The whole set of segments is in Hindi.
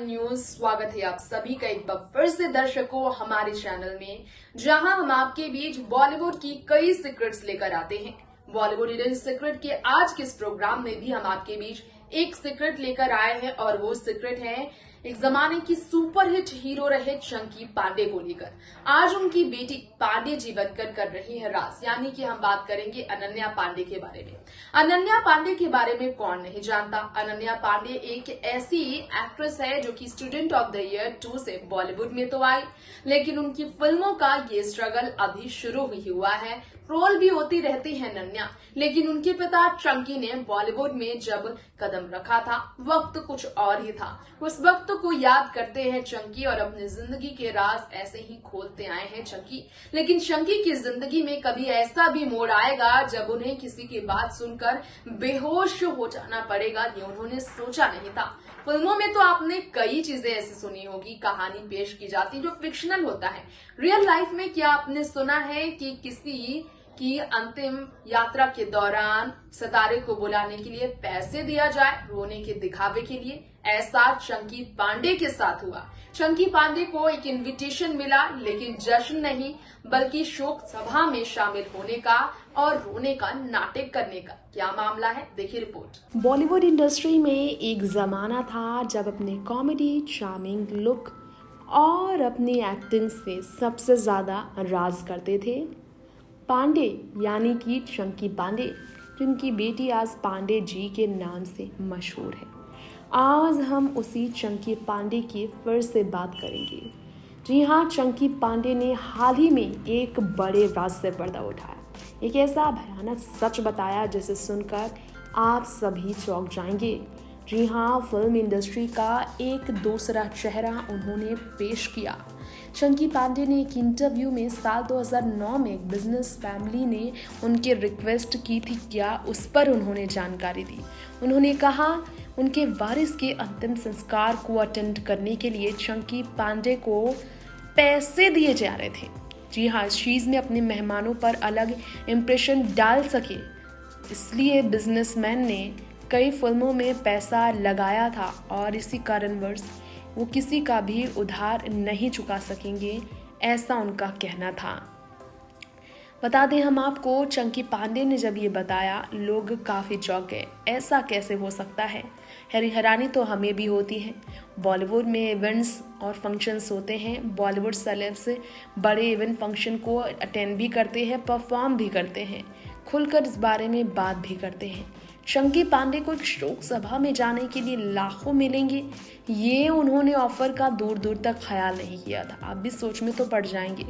न्यूज। स्वागत है आप सभी का एक बार फिर से दर्शकों हमारे चैनल में, जहां हम आपके बीच बॉलीवुड की कई सीक्रेट्स लेकर आते हैं। बॉलीवुड हिडन सीक्रेट के आज के इस प्रोग्राम में भी हम आपके बीच एक सीक्रेट लेकर आए हैं और वो सीक्रेट है एक जमाने की सुपरहिट हीरो रहे चंकी पांडे को लेकर। आज उनकी बेटी पांडे जी बनकर कर रही है राज, यानी कि हम बात करेंगे अनन्या पांडे के बारे में। अनन्या पांडे के बारे में कौन नहीं जानता। अनन्या पांडे एक ऐसी एक्ट्रेस है जो कि स्टूडेंट ऑफ द ईयर 2 से बॉलीवुड में तो आई, लेकिन उनकी फिल्मों का ये स्ट्रगल अभी शुरू ही हुआ है। रोल भी होती रहती है नन्या, लेकिन उनके पिता चंकी ने बॉलीवुड में जब कदम रखा था वक्त कुछ और ही था। उस वक्त को याद करते हैं चंकी और अपनी जिंदगी के राज ऐसे ही खोलते आए हैं चंकी। लेकिन चंकी की जिंदगी में कभी ऐसा भी मोड़ आएगा जब उन्हें किसी की बात सुनकर बेहोश हो जाना पड़ेगा, ये उन्होंने सोचा नहीं था। फिल्मों में तो आपने कई चीजें ऐसी सुनी होगी, कहानी पेश की जाती जो फिक्शनल होता है। रियल लाइफ में क्या आपने सुना है कि किसी की अंतिम यात्रा के दौरान सितारे को बुलाने के लिए पैसे दिया जाए, रोने के दिखावे के लिए? ऐसा चंकी पांडे के साथ हुआ। चंकी पांडे को एक इनविटेशन मिला, लेकिन जश्न नहीं बल्कि शोक सभा में शामिल होने का और रोने का नाटक करने का। क्या मामला है, देखिए रिपोर्ट। बॉलीवुड इंडस्ट्री में एक जमाना था जब अपने कॉमेडी, चार्मिंग लुक और अपनी एक्टिंग से सबसे ज्यादा राज करते थे पांडे, यानी कि चंकी पांडे, जिनकी बेटी आज पांडे जी के नाम से मशहूर है। आज हम उसी चंकी पांडे की फिर से बात करेंगे। जी हाँ, चंकी पांडे ने हाल ही में एक बड़े राज से पर्दा उठाया, एक ऐसा भयानक सच बताया जिसे सुनकर आप सभी चौंक जाएंगे। जी हाँ, फिल्म इंडस्ट्री का एक दूसरा चेहरा उन्होंने पेश किया। चंकी पांडे ने एक इंटरव्यू में साल 2009 में एक बिजनेस फैमिली ने उनके रिक्वेस्ट की थी, क्या उस पर उन्होंने जानकारी दी। उन्होंने कहा उनके वारिस के अंतिम संस्कार को अटेंड करने के लिए चंकी पांडे को पैसे दिए जा रहे थे। जी हाँ, इस चीज़ में अपने मेहमानों पर अलग इम्प्रेशन डाल सके, इसलिए बिजनेसमैन ने कई फिल्मों में पैसा लगाया था और इसी कारणवश वो किसी का भी उधार नहीं चुका सकेंगे, ऐसा उनका कहना था। बता दें हम आपको, चंकी पांडे ने जब ये बताया लोग काफ़ी चौंक गए। ऐसा कैसे हो सकता है? हैरानी तो हमें भी होती है। बॉलीवुड में इवेंट्स और फंक्शंस होते हैं, बॉलीवुड सेलेब्स बड़े इवेंट फंक्शन को अटेंड भी करते हैं, परफॉर्म भी करते हैं, खुलकर इस बारे में बात भी करते हैं। चंकी पांडे को एक शोक सभा में जाने के लिए लाखों मिलेंगे, ये उन्होंने ऑफर का दूर दूर तक ख्याल नहीं किया था। आप भी सोच में तो पड़ जाएंगे।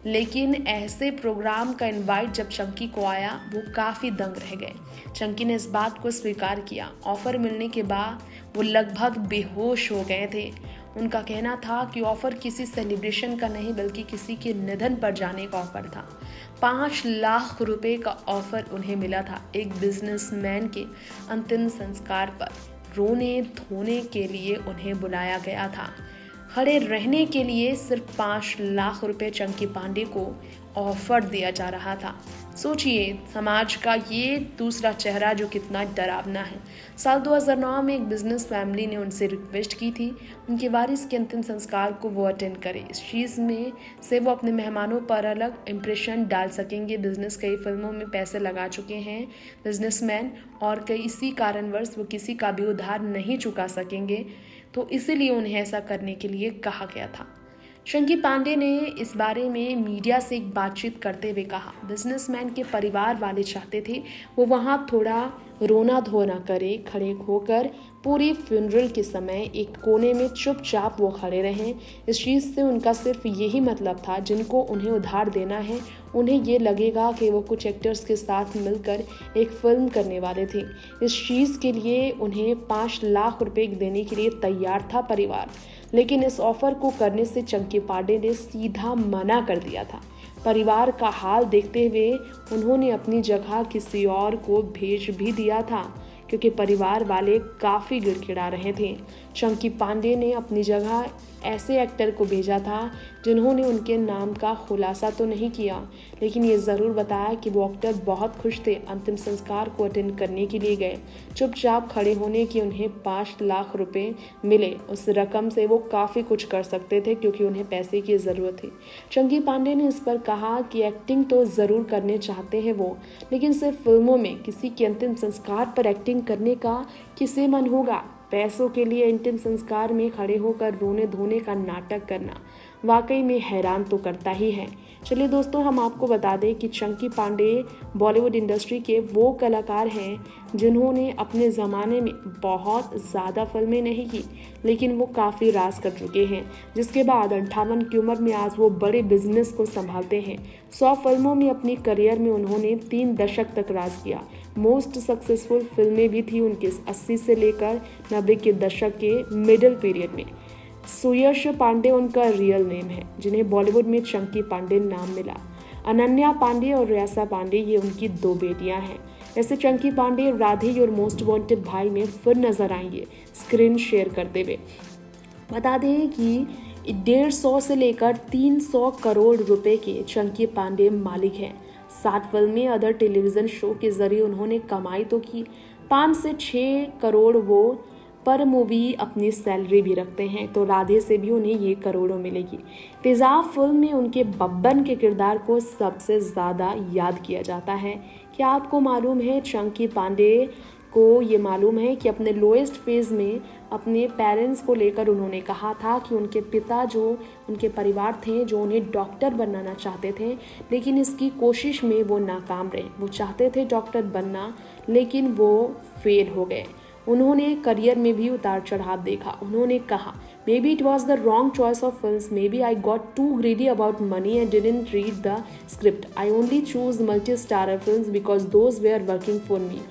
लेकिन ऐसे प्रोग्राम का इनवाइट जब चंकी को आया, वो काफ़ी दंग रह गए। चंकी ने इस बात को स्वीकार किया। ऑफर मिलने के बाद वो लगभग बेहोश हो गए थे। उनका कहना था कि ऑफर किसी सेलिब्रेशन का नहीं बल्कि किसी के निधन पर जाने का ऑफर था। 5 लाख रुपए का ऑफर उन्हें मिला था एक बिजनेसमैन के अंतिम संस्कार पर। रोने धोने के लिए उन्हें बुलाया गया था। खड़े रहने के लिए सिर्फ 5 लाख रुपए चंकी पांडे को ऑफर दिया जा रहा था। सोचिए, समाज का ये दूसरा चेहरा जो कितना डरावना है। साल 2009 में एक बिजनेस फैमिली ने उनसे रिक्वेस्ट की थी उनके वारिस के अंतिम संस्कार को वो अटेंड करें। इस चीज़ में से वो अपने मेहमानों पर अलग इम्प्रेशन डाल सकेंगे। बिजनेस कई फिल्मों में पैसे लगा चुके हैं बिजनेसमैन, और कई इसी कारणवश वो किसी का भी उधार नहीं चुका सकेंगे, तो इसीलिए उन्हें ऐसा करने के लिए कहा गया था। चंकी पांडे ने इस बारे में मीडिया से एक बातचीत करते हुए कहा, बिजनेसमैन के परिवार वाले चाहते थे वो वहाँ थोड़ा रोना धोना करे, खड़े होकर पूरी फ्यूनरल के समय एक कोने में चुपचाप वो खड़े रहें। इस चीज़ से उनका सिर्फ यही मतलब था, जिनको उन्हें उधार देना है उन्हें ये लगेगा कि वो कुछ एक्टर्स के साथ मिलकर एक फिल्म करने वाले थे। इस चीज़ के लिए उन्हें 5 लाख रुपए देने के लिए तैयार था परिवार, लेकिन इस ऑफर को करने से चंकी पांडे ने सीधा मना कर दिया था। परिवार का हाल देखते हुए उन्होंने अपनी जगह किसी और को भेज भी दिया था, क्योंकि परिवार वाले काफ़ी गिड़गिड़ा रहे थे। चंकी पांडे ने अपनी जगह ऐसे एक्टर को भेजा था जिन्होंने उनके नाम का खुलासा तो नहीं किया, लेकिन ये ज़रूर बताया कि वो एक्टर बहुत खुश थे। अंतिम संस्कार को अटेंड करने के लिए गए, चुपचाप खड़े होने की उन्हें 5 लाख रुपए मिले। उस रकम से वो काफ़ी कुछ कर सकते थे क्योंकि उन्हें पैसे की ज़रूरत थी। चंकी पांडे ने इस पर कहा कि एक्टिंग तो ज़रूर करने चाहते हैं वो, लेकिन सिर्फ फिल्मों में किसी के अंतिम संस्कार पर एक्टिंग करने का किसे मन होगा। पैसों के लिए अंतिम संस्कार में खड़े होकर रोने धोने का नाटक करना वाकई में हैरान तो करता ही है। चलिए दोस्तों, हम आपको बता दें कि चंकी पांडे बॉलीवुड इंडस्ट्री के वो कलाकार हैं जिन्होंने अपने ज़माने में बहुत ज़्यादा फिल्में नहीं की, लेकिन वो काफ़ी राज कर चुके हैं। जिसके बाद 58 की उम्र में आज वो बड़े बिजनेस को संभालते हैं। 100 फिल्मों में अपनी करियर में उन्होंने 3 दशक तक राज किया। मोस्ट सक्सेसफुल फिल्में भी थी उनके 80 से लेकर 90 के दशक के मिडिल पीरियड में। सुयश पांडे उनका रियल नेम है, जिन्हें बॉलीवुड में चंकी पांडे नाम मिला। अनन्या पांडे और रियासा पांडे ये उनकी 2 बेटियां हैं। वैसे चंकी पांडे राधे और मोस्ट वांटेड भाई में फिर नजर आएंगे स्क्रीन शेयर करते हुए। बता दें कि 150 से लेकर 300 करोड़ रुपए के चंकी पांडे मालिक हैं। 7 फिल्में, अदर टेलीविजन शो के जरिए उन्होंने कमाई तो की। 5 से 6 करोड़ वो पर मूवी अपनी सैलरी भी रखते हैं, तो राधे से भी उन्हें ये करोड़ों मिलेगी। तेजाब फिल्म में उनके बब्बन के किरदार को सबसे ज़्यादा याद किया जाता है। क्या आपको मालूम है, चंकी पांडे को ये मालूम है कि अपने लोएस्ट फेज में अपने पेरेंट्स को लेकर उन्होंने कहा था कि उनके पिता जो उनके परिवार थे जो उन्हें डॉक्टर बनाना चाहते थे, लेकिन इसकी कोशिश में वो नाकाम रहे। वो चाहते थे डॉक्टर बनना, लेकिन वो फेल हो गए। उन्होंने करियर में भी उतार चढ़ाव देखा। उन्होंने कहा, maybe it was the wrong choice of films, maybe I got too greedy about money and didn't read the script, I only choose multi starrer films because those they are working for me.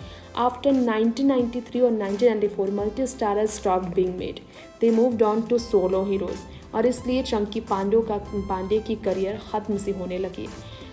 After 1993 और 1994 multi-starrer stopped being made. They moved on to solo heroes. और इसलिए चंकी पांडे की करियर ख़त्म सी होने लगी।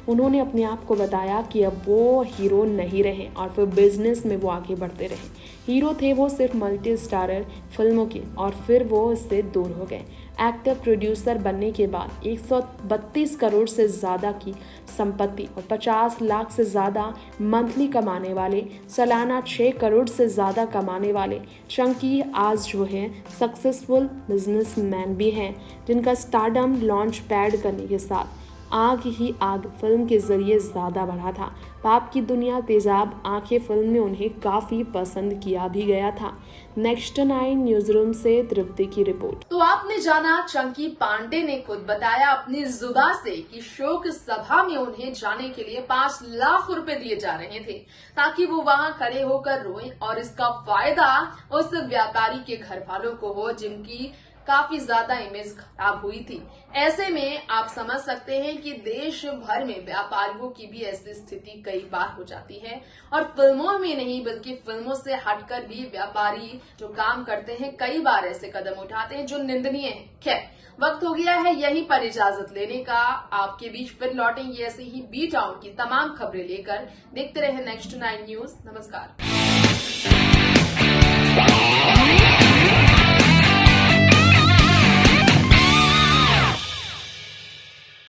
उन्होंने अपने आप को बताया कि अब वो हीरो नहीं रहे और फिर बिजनेस में वो आगे बढ़ते रहे। हीरो थे वो सिर्फ मल्टी स्टारर फिल्मों के, और फिर वो इससे दूर हो गए। एक्टर प्रोड्यूसर बनने के बाद 132 करोड़ से ज़्यादा की संपत्ति और 50 लाख से ज़्यादा मंथली कमाने वाले, सालाना 6 करोड़ से ज़्यादा कमाने वाले चंकी आज जो है सक्सेसफुल बिजनेसमैन भी हैं, जिनका स्टारडम लॉन्च पैड करने के साथ आग ही आग फिल्म के जरिए ज़्यादा बढ़ा था। पाप की दुनिया, तेजाब, आंखें फिल्म में उन्हें काफ़ी पसंद किया भी गया था। नेक्स्ट 9 न्यूज रूम से तृप्ति की रिपोर्ट। तो आपने जाना, चंकी पांडे ने खुद बताया अपनी जुबान से कि शोक सभा में उन्हें जाने के लिए 5 लाख रुपए दिए जा रहे थे ताकि वो वहां खड़े होकर रोएं, और इसका फायदा उस व्यापारी के घर वालों को हो जिनकी काफी ज्यादा इमेज खराब हुई थी। ऐसे में आप समझ सकते हैं कि देश भर में व्यापारियों की भी ऐसी स्थिति कई बार हो जाती है, और फिल्मों में नहीं बल्कि फिल्मों से हटकर भी व्यापारी जो काम करते हैं कई बार ऐसे कदम उठाते हैं जो निंदनीय है। खैर, वक्त हो गया है यहीं पर इजाजत लेने का। आपके बीच फिर लौटेंगे ऐसे ही बी टाउन की तमाम खबरें लेकर। देखते रहे नेक्स्ट 9 न्यूज। नमस्कार।